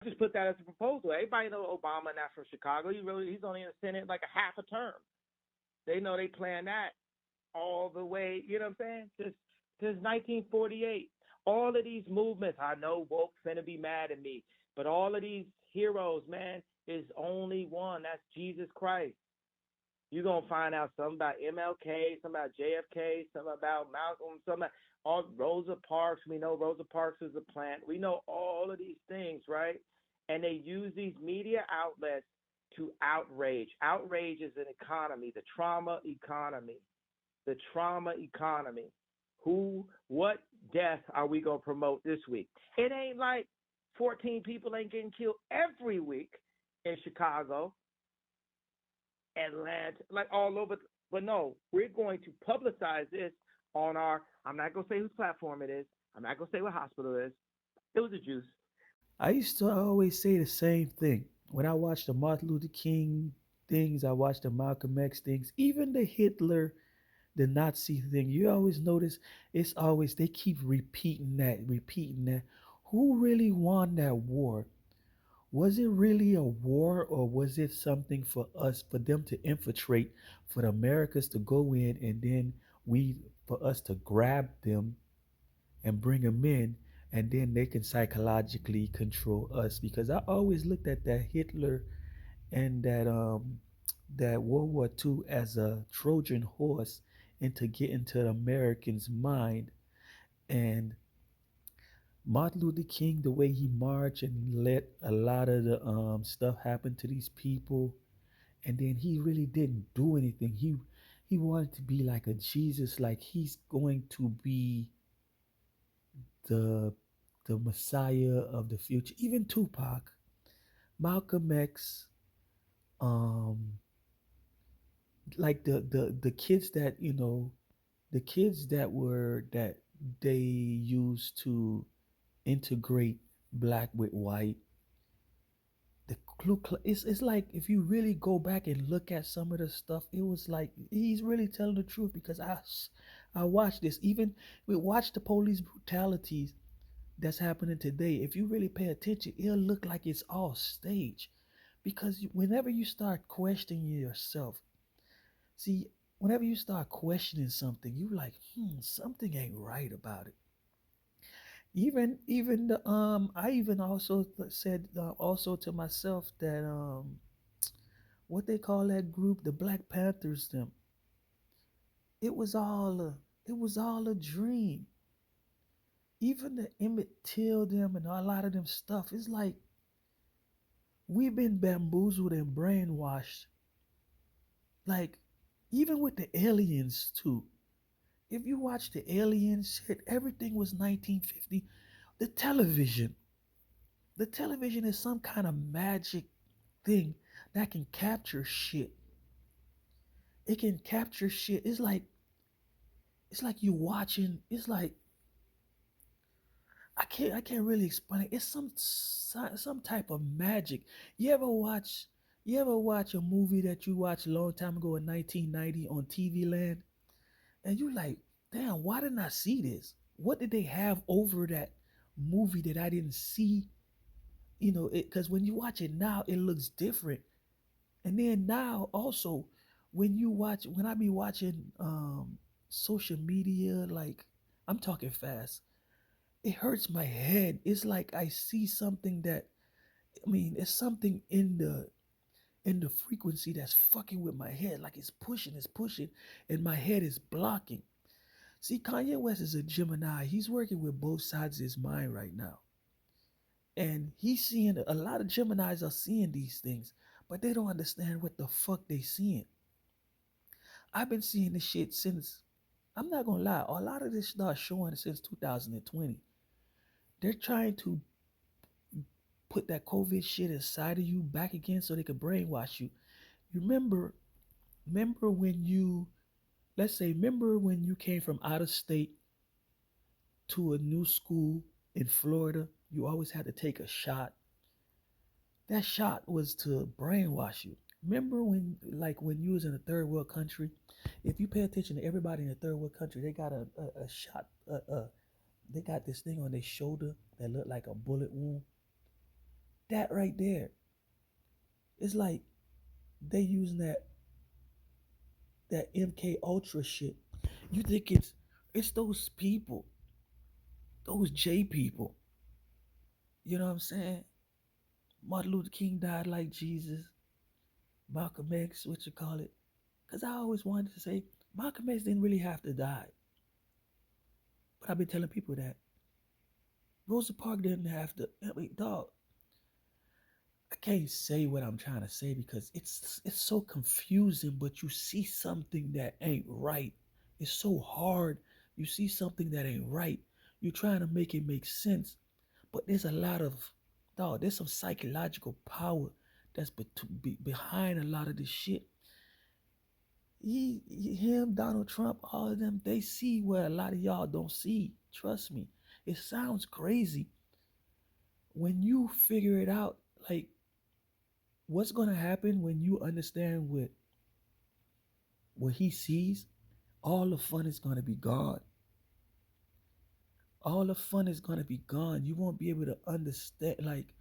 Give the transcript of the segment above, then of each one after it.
Just put that as a proposal. Everybody know Obama not from Chicago. He's only in the Senate like a half a term. They know they plan that all the way. You know what I'm saying? Since 1948, all of these movements. I know woke finna be mad at me, but all of these heroes, man, is only one. That's Jesus Christ. You're gonna find out something about MLK, something about JFK, something about Malcolm, something about all Rosa Parks. We know Rosa Parks is a plant. We know all of these things, right? And they use these media outlets to outrage. Outrage is an economy, the trauma economy. The trauma economy. What death are we gonna promote this week? It ain't like 14 people ain't getting killed every week in Chicago, Atlanta, like all over. But no, we're going to publicize this on our. I'm not gonna say whose platform it is. I'm not gonna say what hospital it is. It was a juice. I used to always say the same thing. When I watch the Martin Luther King things, I watch the Malcolm X things, even the Hitler, the Nazi thing, you always notice it's always they keep repeating that, repeating that. Who really won that war? Was it really a war, or was it something for us, for them to infiltrate, for the Americas to go in, and then we, for us to grab them and bring them in, and then they can psychologically control us? Because I always looked at that Hitler and that World War II as a Trojan horse into getting to the Americans' mind. And Martin Luther King, the way he marched and let a lot of the stuff happen to these people, and then he really didn't do anything. He wanted to be like a Jesus, like he's going to be the the Messiah of the future. Even Tupac, Malcolm X, um, like the kids that the kids that were that they used to integrate black with white. The it's like if you really go back and look at some of the stuff, it was like he's really telling the truth, because I watched this. Even we watch the police brutalities that's happening today. If you really pay attention, it'll look like it's all staged, because whenever you start questioning yourself, see, whenever you start questioning something, you like, something ain't right about it. Even the I even also said also to myself that what they call that group, the Black Panthers, them, it was all a dream. Even the Emmett Till them and a lot of them stuff, it's like we've been bamboozled and brainwashed. Like even with the aliens too. If you watch the aliens shit, everything was 1950. The television, the television is some kind of magic thing that can capture shit. It can capture shit. It's like you watching. It's like I can't really explain it. It's some type of magic. You ever watch you ever watch a movie that you watched a long time ago in 1990 on TV Land, and you like, damn, why didn't I see this? What did they have over that movie that I didn't see? Because when you watch it now, it looks different. And then now also, when I be watching social media, like I'm talking fast, it hurts my head. It's like I see something that, I mean, it's something in the frequency that's fucking with my head. Like it's pushing, and my head is blocking. See, Kanye West is a Gemini. He's working with both sides of his mind right now. And he's seeing a lot of Geminis are seeing these things, but they don't understand what the fuck they seeing. I've been seeing this shit since, I'm not gonna lie, a lot of this started showing since 2020. They're trying to put that COVID shit inside of you back again so they can brainwash you. You remember when you, let's say, remember when you came from out of state to a new school in Florida, you always had to take a shot. That shot was to brainwash you. Remember when, like, when you was in a third world country, if you pay attention to everybody in a third world country, they got a shot, they got this thing on their shoulder that looked like a bullet wound. That right there, it's like they using that MK Ultra shit. You think it's those people, those J people. You know what I'm saying? Martin Luther King died like Jesus. Malcolm X, what you call it? Because I always wanted to say Malcolm X didn't really have to die. But I've been telling people that. Rosa Parks didn't have to. I mean, dog, I can't say what I'm trying to say because it's so confusing, but you see something that ain't right. It's so hard. You see something that ain't right. You're trying to make it make sense. But there's a lot of dog, there's some psychological power that's behind a lot of this shit. Him, Donald Trump, all of them, they see where a lot of y'all don't see. Trust me. It sounds crazy when you figure it out. Like, what's gonna happen when you understand what he sees? All the fun is gonna be gone. All the fun is gonna be gone. You won't be able to understand. Like,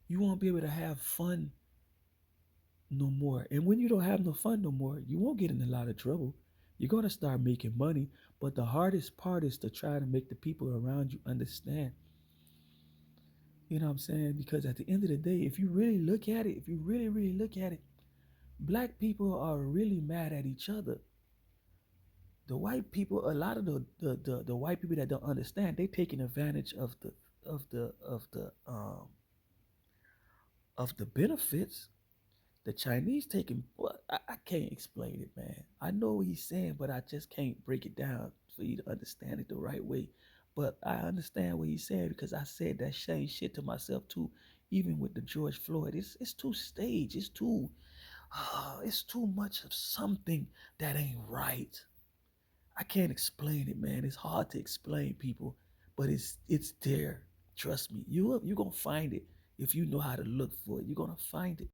you won't be able to have fun no more. And when you don't have no fun no more, you won't get in a lot of trouble. You're gonna start making money, but the hardest part is to try to make the people around you understand. You know what I'm saying? Because at the end of the day, if you really look at it, if you really, really look at it, black people are really mad at each other. The white people, a lot of the white people that don't understand, they taking advantage of the of the um of the benefits. The Chinese taking, well, I can't explain it, man. I know what he's saying, but I just can't break it down for you to understand it the right way. But I understand what he's saying because I said that same shit to myself too, even with the George Floyd. It's too staged. It's too much of something that ain't right. I can't explain it, man. It's hard to explain, people, but it's there. Trust me. You're gonna find it if you know how to look for it. You're gonna find it.